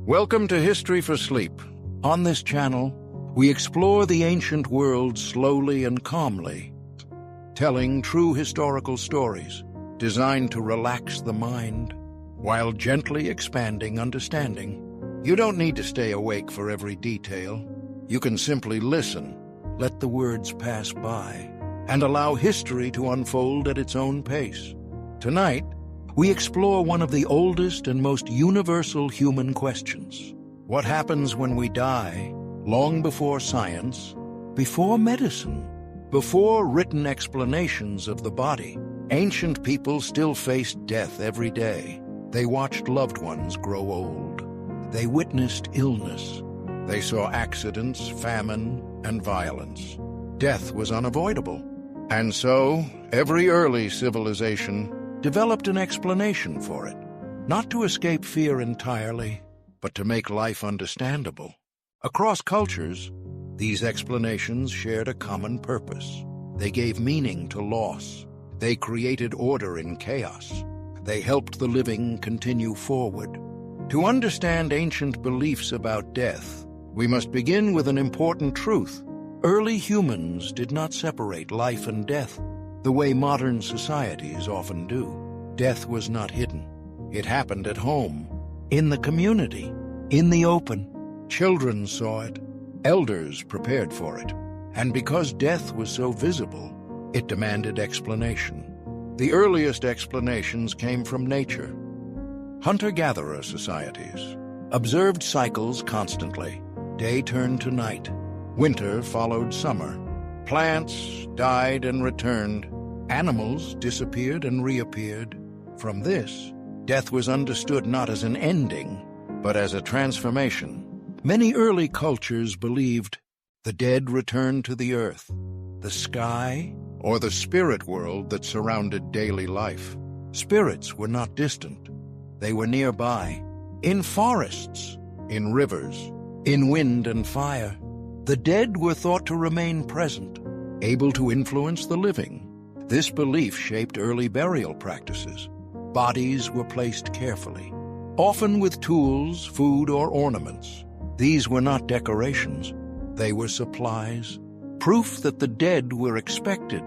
Welcome to History for Sleep. On this channel, we explore the ancient world slowly and calmly, telling true historical stories designed to relax the mind while gently expanding understanding. You don't need to stay awake for every detail. You can simply listen, let the words pass by, and allow history to unfold at its own pace. Tonight, we explore one of the oldest and most universal human questions. What happens when we die, long before science, before medicine, before written explanations of the body? Ancient people still faced death every day. They watched loved ones grow old. They witnessed illness. They saw accidents, famine, and violence. Death was unavoidable. And so, every early civilization developed an explanation for it, not to escape fear entirely, but to make life understandable. Across cultures, these explanations shared a common purpose. They gave meaning to loss. They created order in chaos. They helped the living continue forward. To understand ancient beliefs about death, we must begin with an important truth. Early humans did not separate life and death the way modern societies often do. Death was not hidden. It happened at home, in the community, in the open. Children saw it. Elders prepared for it. And because death was so visible, it demanded explanation. The earliest explanations came from nature. Hunter-gatherer societies observed cycles constantly. Day turned to night. Winter followed summer. Plants died and returned. Animals disappeared and reappeared. From this, death was understood not as an ending, but as a transformation. Many early cultures believed the dead returned to the earth, the sky, or the spirit world that surrounded daily life. Spirits were not distant. They were nearby, in forests, in rivers, in wind and fire. The dead were thought to remain present, able to influence the living. This belief shaped early burial practices. Bodies were placed carefully, often with tools, food, or ornaments. These were not decorations. They were supplies, proof that the dead were expected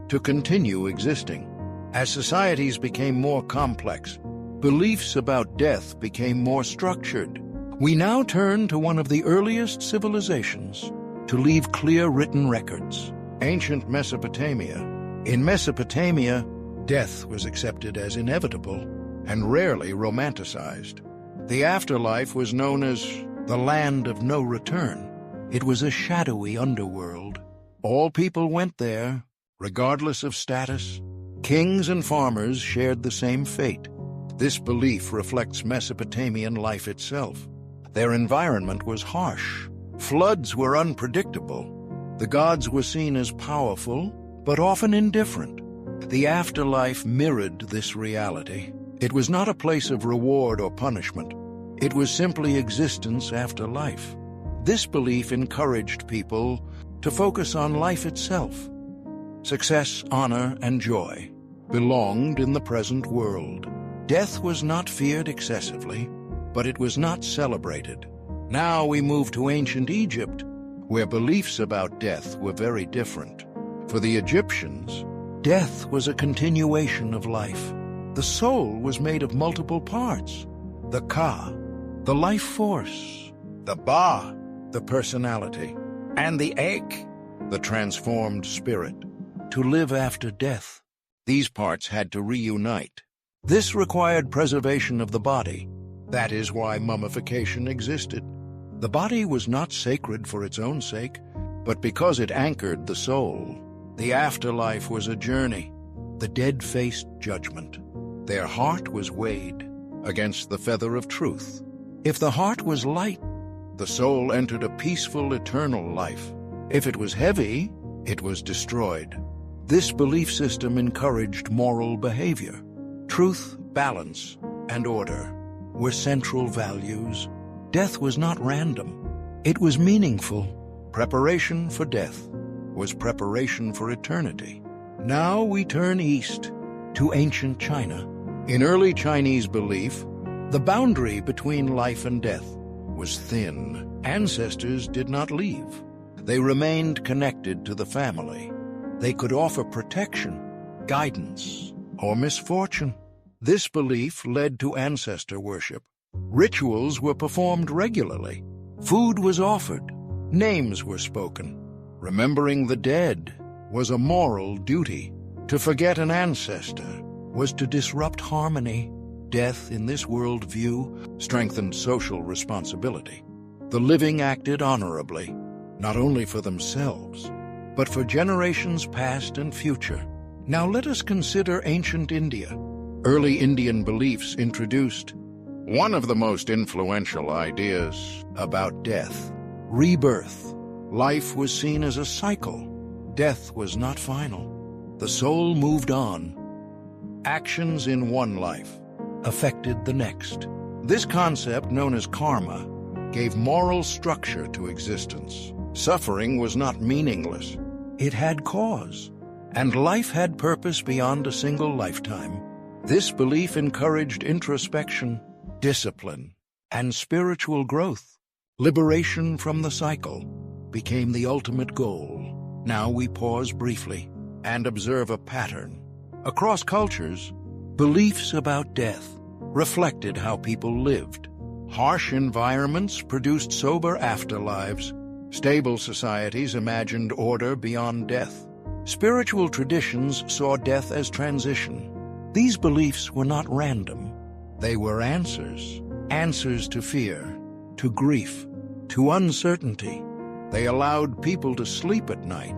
to continue existing. As societies became more complex, beliefs about death became more structured. We now turn to one of the earliest civilizations to leave clear written records: ancient Mesopotamia. In Mesopotamia, death was accepted as inevitable and rarely romanticized. The afterlife was known as the land of no return. It was a shadowy underworld. All people went there, regardless of status. Kings and farmers shared the same fate. This belief reflects Mesopotamian life itself. Their environment was harsh. Floods were unpredictable. The gods were seen as powerful, but often indifferent. The afterlife mirrored this reality. It was not a place of reward or punishment. It was simply existence after life. This belief encouraged people to focus on life itself. Success, honor, and joy belonged in the present world. Death was not feared excessively, but it was not celebrated. Now we move to ancient Egypt, where beliefs about death were very different. For the Egyptians, death was a continuation of life. The soul was made of multiple parts: the Ka, the life force; the Ba, the personality; and the Ek, the transformed spirit. To live after death, these parts had to reunite. This required preservation of the body. That is why mummification existed. The body was not sacred for its own sake, but because it anchored the soul. The afterlife was a journey. The dead faced judgment. Their heart was weighed against the feather of truth. If the heart was light, the soul entered a peaceful, eternal life. If it was heavy, it was destroyed. This belief system encouraged moral behavior. Truth, balance, and order were central values. Death was not random. It was meaningful. Preparation for death was preparation for eternity. Now we turn east to ancient China. In early Chinese belief, the boundary between life and death was thin. Ancestors did not leave. They remained connected to the family. They could offer protection, guidance, or misfortune. This belief led to ancestor worship. Rituals were performed regularly. Food was offered. Names were spoken. Remembering the dead was a moral duty. To forget an ancestor was to disrupt harmony. Death, in this worldview, strengthened social responsibility. The living acted honorably, not only for themselves, but for generations past and future. Now let us consider ancient India. Early Indian beliefs introduced one of the most influential ideas about death: rebirth. Life was seen as a cycle. Death was not final. The soul moved on. Actions in one life affected the next. This concept, known as karma, gave moral structure to existence. Suffering was not meaningless. It had cause, and life had purpose beyond a single lifetime. This belief encouraged introspection, discipline, and spiritual growth. Liberation from the cycle became the ultimate goal. Now we pause briefly and observe a pattern. Across cultures, beliefs about death reflected how people lived. Harsh environments produced sober afterlives. Stable societies imagined order beyond death. Spiritual traditions saw death as transition. These beliefs were not random. They were answers. Answers to fear, to grief, to uncertainty. They allowed people to sleep at night.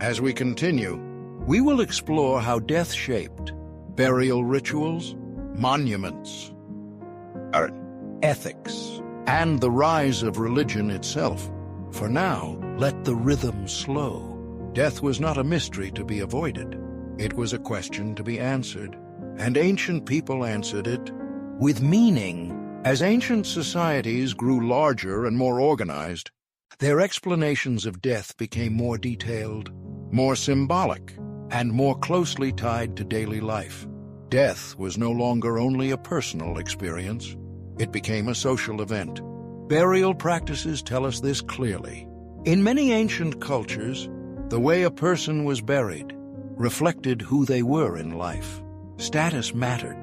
As we continue, we will explore how death shaped burial rituals, monuments, art, ethics, and the rise of religion itself. For now, let the rhythm slow. Death was not a mystery to be avoided. It was a question to be answered, and ancient people answered it with meaning. As ancient societies grew larger and more organized, their explanations of death became more detailed, more symbolic, and more closely tied to daily life. Death was no longer only a personal experience. It became a social event. Burial practices tell us this clearly. In many ancient cultures, the way a person was buried reflected who they were in life. Status mattered,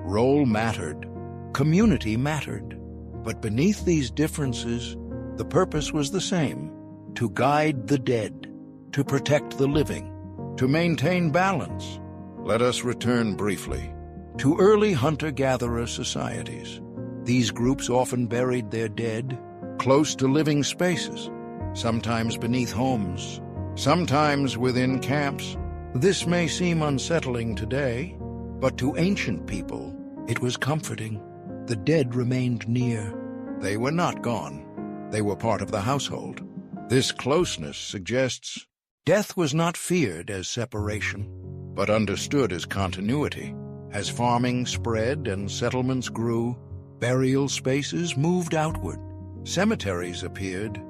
role mattered, community mattered. But beneath these differences, the purpose was the same: to guide the dead, to protect the living, to maintain balance. Let us return briefly to early hunter-gatherer societies. These groups often buried their dead close to living spaces, sometimes beneath homes, sometimes within camps. This may seem unsettling today, but to ancient people, it was comforting. The dead remained near. They were not gone. They were part of the household. This closeness suggests death was not feared as separation, but understood as continuity. As farming spread and settlements grew, burial spaces moved outward. Cemeteries appeared.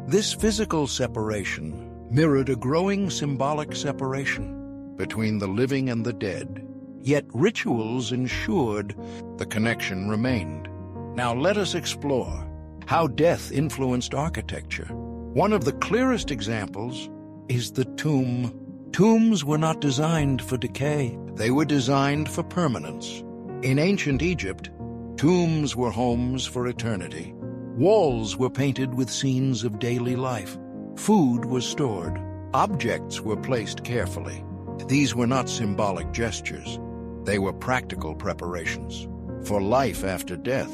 This physical separation mirrored a growing symbolic separation between the living and the dead. Yet rituals ensured the connection remained. Now let us explore how death influenced architecture. One of the clearest examples is the tomb. Tombs were not designed for decay. They were designed for permanence. In ancient Egypt, tombs were homes for eternity. Walls were painted with scenes of daily life. Food was stored. Objects were placed carefully. These were not symbolic gestures. They were practical preparations for life after death.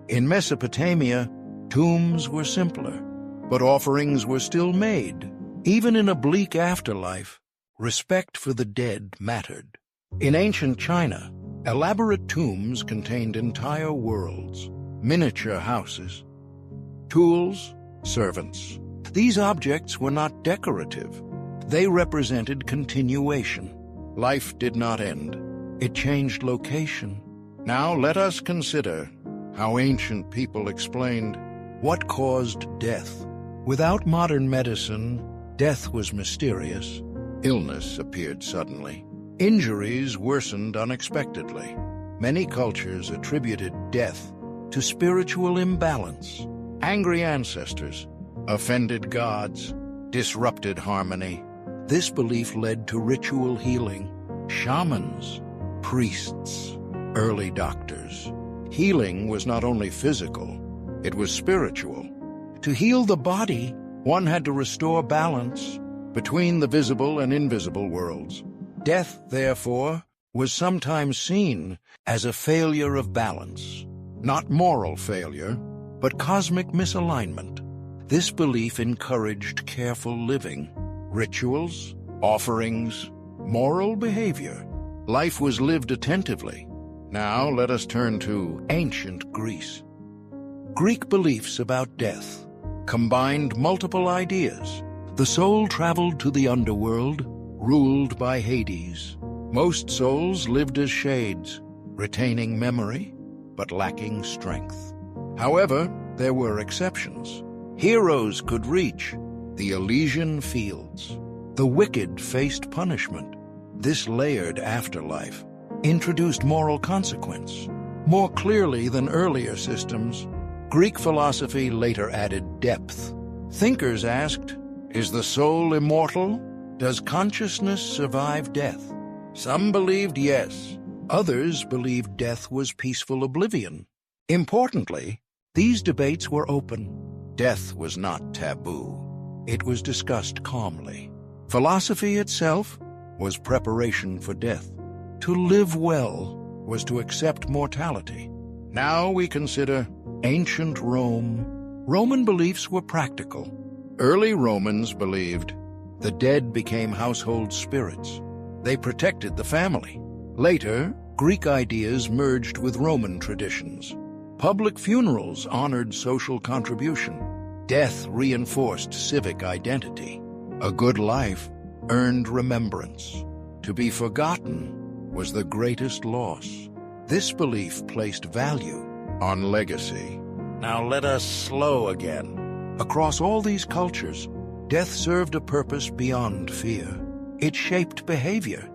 In Mesopotamia, tombs were simpler, but offerings were still made. Even in a bleak afterlife, respect for the dead mattered. In ancient China, elaborate tombs contained entire worlds, miniature houses, tools, servants. These objects were not decorative. They represented continuation. Life did not end. It changed location. Now let us consider how ancient people explained what caused death. Without modern medicine, death was mysterious. Illness appeared suddenly. Injuries worsened unexpectedly. Many cultures attributed death to spiritual imbalance. Angry ancestors, offended gods, disrupted harmony. This belief led to ritual healing, shamans, priests, early doctors. Healing was not only physical, it was spiritual. To heal the body, one had to restore balance between the visible and invisible worlds. Death, therefore, was sometimes seen as a failure of balance. Not moral failure, but cosmic misalignment. This belief encouraged careful living, rituals, offerings, moral behavior. Life was lived attentively. Now let us turn to ancient Greece. Greek beliefs about death combined multiple ideas. The soul traveled to the underworld, ruled by Hades. Most souls lived as shades, retaining memory, but lacking strength. However, there were exceptions. Heroes could reach the Elysian fields. The wicked faced punishment. This layered afterlife introduced moral consequence. More clearly than earlier systems, Greek philosophy later added depth. Thinkers asked, is the soul immortal? Does consciousness survive death? Some believed yes. Others believed death was peaceful oblivion. Importantly, these debates were open. Death was not taboo. It was discussed calmly. Philosophy itself was preparation for death. To live well was to accept mortality. Now we consider ancient Rome. Roman beliefs were practical. Early Romans believed the dead became household spirits. They protected the family. Later, Greek ideas merged with Roman traditions. Public funerals honored social contribution. Death reinforced civic identity. A good life earned remembrance. To be forgotten was the greatest loss. This belief placed value on legacy. Now let us slow again. Across all these cultures, death served a purpose beyond fear. It shaped behavior.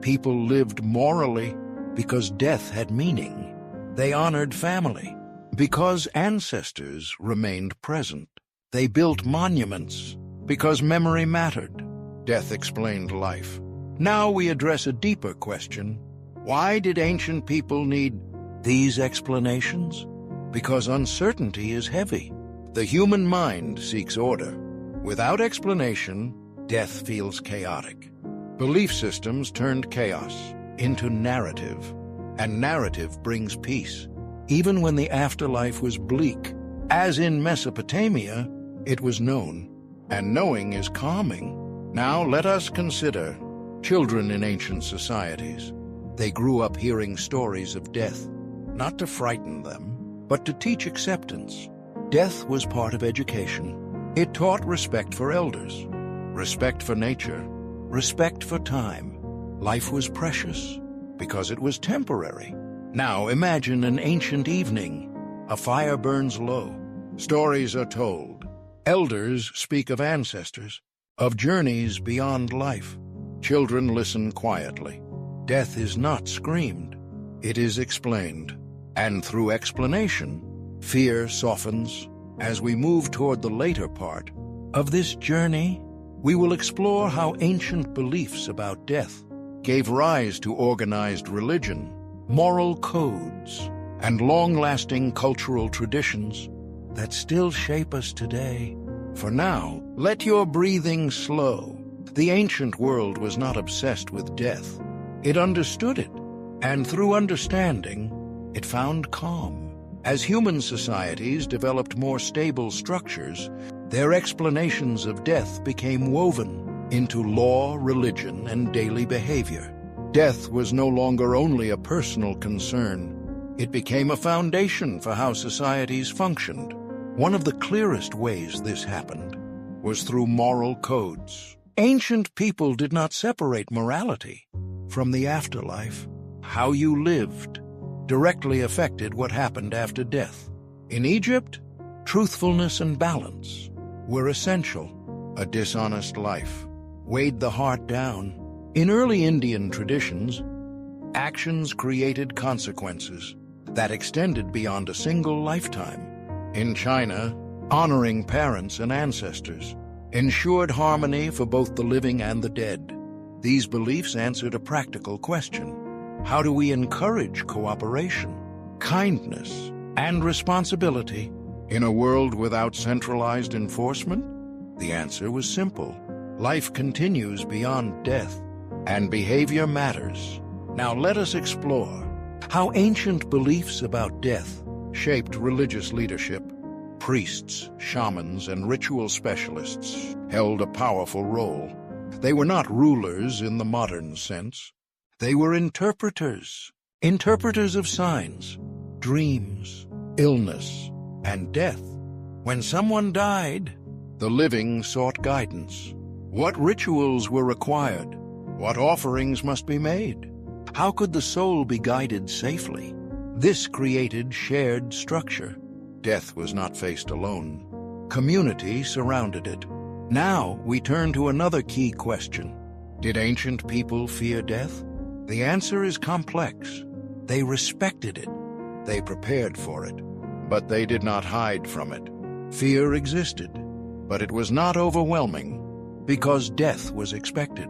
People lived morally because death had meaning. They honored family because ancestors remained present. They built monuments because memory mattered. Death explained life. Now we address a deeper question. Why did ancient people need these explanations? Because uncertainty is heavy. The human mind seeks order. Without explanation, death feels chaotic. Belief systems turned chaos into narrative, and narrative brings peace. Even when the afterlife was bleak, as in Mesopotamia, it was known, and knowing is calming. Now let us consider children in ancient societies. They grew up hearing stories of death, not to frighten them, but to teach acceptance. Death was part of education. It taught respect for elders, respect for nature, respect for time. Life was precious because it was temporary. Now imagine an ancient evening. A fire burns low. Stories are told. Elders speak of ancestors, of journeys beyond life. Children listen quietly. Death is not screamed. It is explained. And through explanation, fear softens. As we move toward the later part of this journey, we will explore how ancient beliefs about death gave rise to organized religion, moral codes, and long-lasting cultural traditions that still shape us today. For now, let your breathing slow. The ancient world was not obsessed with death. It understood it, and through understanding, it found calm. As human societies developed more stable structures, their explanations of death became woven into law, religion, and daily behavior. Death was no longer only a personal concern. It became a foundation for how societies functioned. One of the clearest ways this happened was through moral codes. Ancient people did not separate morality from the afterlife. How you lived directly affected what happened after death. In Egypt, truthfulness and balance were essential. A dishonest life weighed the heart down. In early Indian traditions, actions created consequences. that extended beyond a single lifetime. In China, honoring parents and ancestors ensured harmony for both the living and the dead. These beliefs answered a practical question: how do we encourage cooperation, kindness, and responsibility in a world without centralized enforcement? The answer was simple. Life continues beyond death, and behavior matters. Now let us explore how ancient beliefs about death shaped religious leadership. Priests, shamans, and ritual specialists held a powerful role. They were not rulers in the modern sense. They were interpreters of signs, dreams, illness, and death. When someone died, the living sought guidance. What rituals were required? What offerings must be made? How could the soul be guided safely? This created shared structure. Death was not faced alone. Community surrounded it. Now we turn to another key question. Did ancient people fear death? The answer is complex. They respected it. They prepared for it. But they did not hide from it. Fear existed, but it was not overwhelming because death was expected.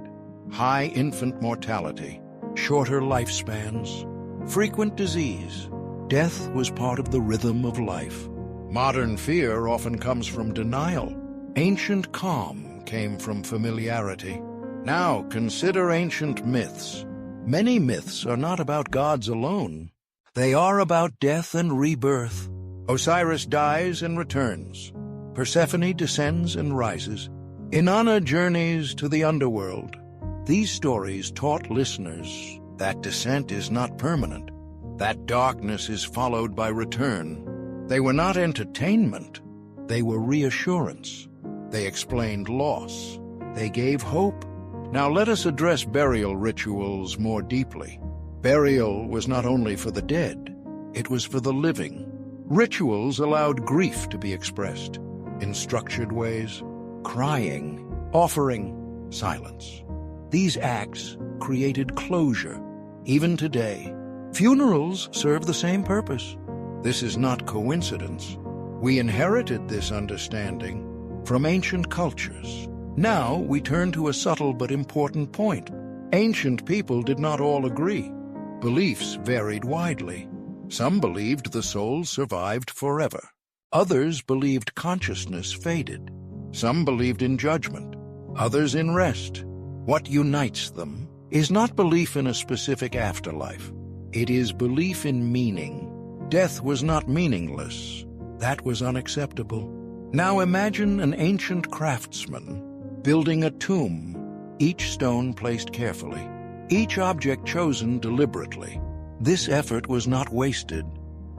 High infant mortality, shorter lifespans, frequent disease. Death was part of the rhythm of life. Modern fear often comes from denial. Ancient calm came from familiarity. Now consider ancient myths. Many myths are not about gods alone. They are about death and rebirth. Osiris dies and returns. Persephone descends and rises. Inanna journeys to the underworld. These stories taught listeners that descent is not permanent, that darkness is followed by return. They were not entertainment. They were reassurance. They explained loss. They gave hope. Now let us address burial rituals more deeply. Burial was not only for the dead, it was for the living. Rituals allowed grief to be expressed in structured ways: crying, offering, silence. These acts created closure. Even today, funerals serve the same purpose. This is not coincidence. We inherited this understanding from ancient cultures. Now we turn to a subtle but important point. Ancient people did not all agree. Beliefs varied widely. Some believed the soul survived forever. Others believed consciousness faded. Some believed in judgment, others in rest. What unites them is not belief in a specific afterlife. It is belief in meaning. Death was not meaningless. That was unacceptable. Now imagine an ancient craftsman building a tomb, each stone placed carefully, each object chosen deliberately. This effort was not wasted.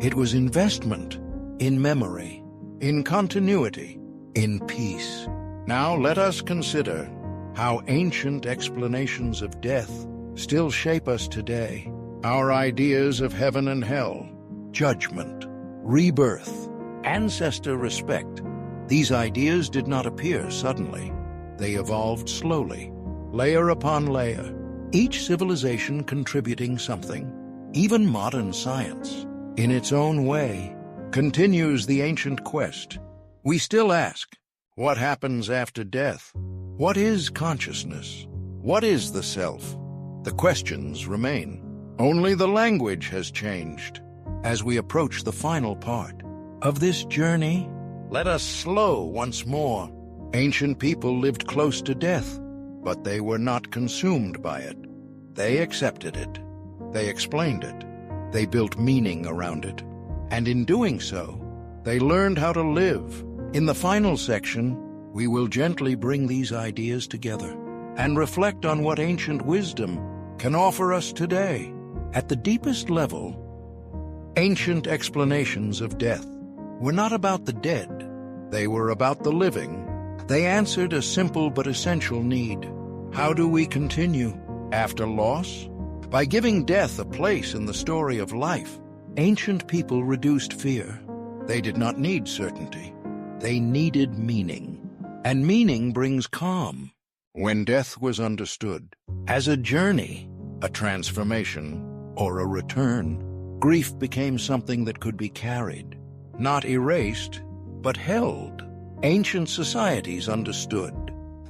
It was investment in memory, in continuity, in peace. Now let us consider how ancient explanations of death still shape us today. Our ideas of heaven and hell, judgment, rebirth, ancestor respect. These ideas did not appear suddenly. They evolved slowly, layer upon layer, each civilization contributing something. Even modern science, in its own way, continues the ancient quest. We still ask, what happens after death? What is consciousness? What is the self? The questions remain. Only the language has changed. As we approach the final part of this journey, let us slow once more. Ancient people lived close to death, but they were not consumed by it. They accepted it. They explained it. They built meaning around it. And in doing so, they learned how to live. In the final section, we will gently bring these ideas together and reflect on what ancient wisdom can offer us today. At the deepest level, ancient explanations of death were not about the dead. They were about the living. They answered a simple but essential need. How do we continue after loss? By giving death a place in the story of life. Ancient people reduced fear. They did not need certainty. They needed meaning. And meaning brings calm. When death was understood as a journey, a transformation, or a return, Grief became something that could be carried, not erased, but held. Ancient societies understood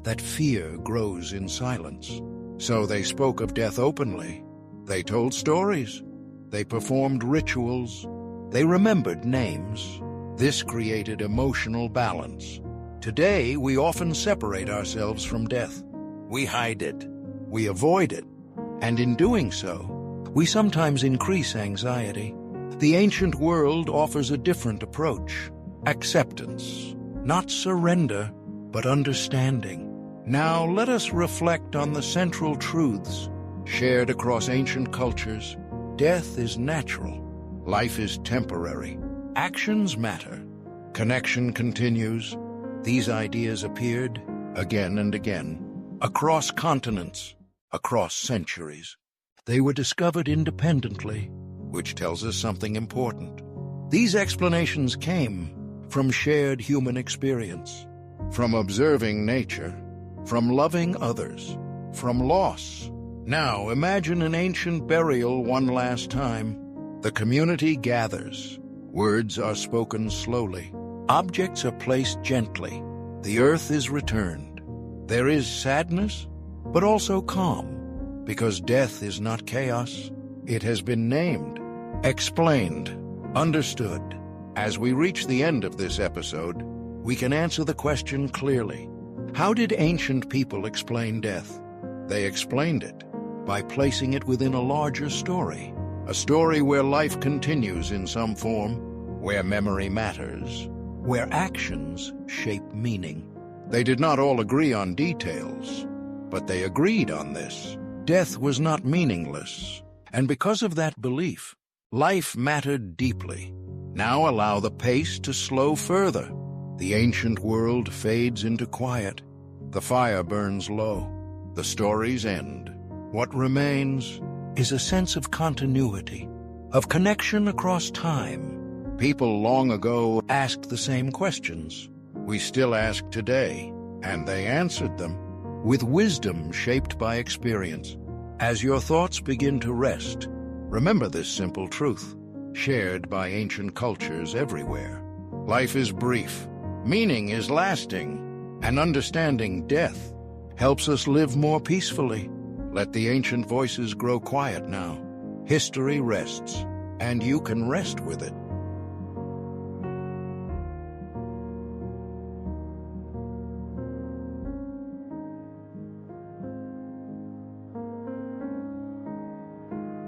that fear grows in silence. So they spoke of death openly. They told stories. They performed rituals. They remembered names. This created emotional balance. Today, we often separate ourselves from death. We hide it. We avoid it. And in doing so, we sometimes increase anxiety. The ancient world offers a different approach. Acceptance. Not surrender, but understanding. Now let us reflect on the central truths shared across ancient cultures. Death is natural. Life is temporary. Actions matter. Connection continues. These ideas appeared again and again, across continents, across centuries. They were discovered independently, which tells us something important. These explanations came from shared human experience, from observing nature, from loving others, from loss. Now imagine an ancient burial one last time. The community gathers. Words are spoken slowly. Objects are placed gently. The earth is returned. There is sadness, but also calm, because death is not chaos. It has been named, explained, understood. As we reach the end of this episode, we can answer the question clearly. How did ancient people explain death? They explained it by placing it within a larger story, a story where life continues in some form, where memory matters, where actions shape meaning. They did not all agree on details, but they agreed on this. Death was not meaningless, and because of that belief, life mattered deeply. Now allow the pace to slow further. The ancient world fades into quiet. The fire burns low. The stories end. What remains is a sense of continuity, of connection across time. People long ago asked the same questions. We still ask today, and they answered them with wisdom shaped by experience. As your thoughts begin to rest, remember this simple truth, shared by ancient cultures everywhere. Life is brief, meaning is lasting, and understanding death helps us live more peacefully. Let the ancient voices grow quiet now. History rests, and you can rest with it.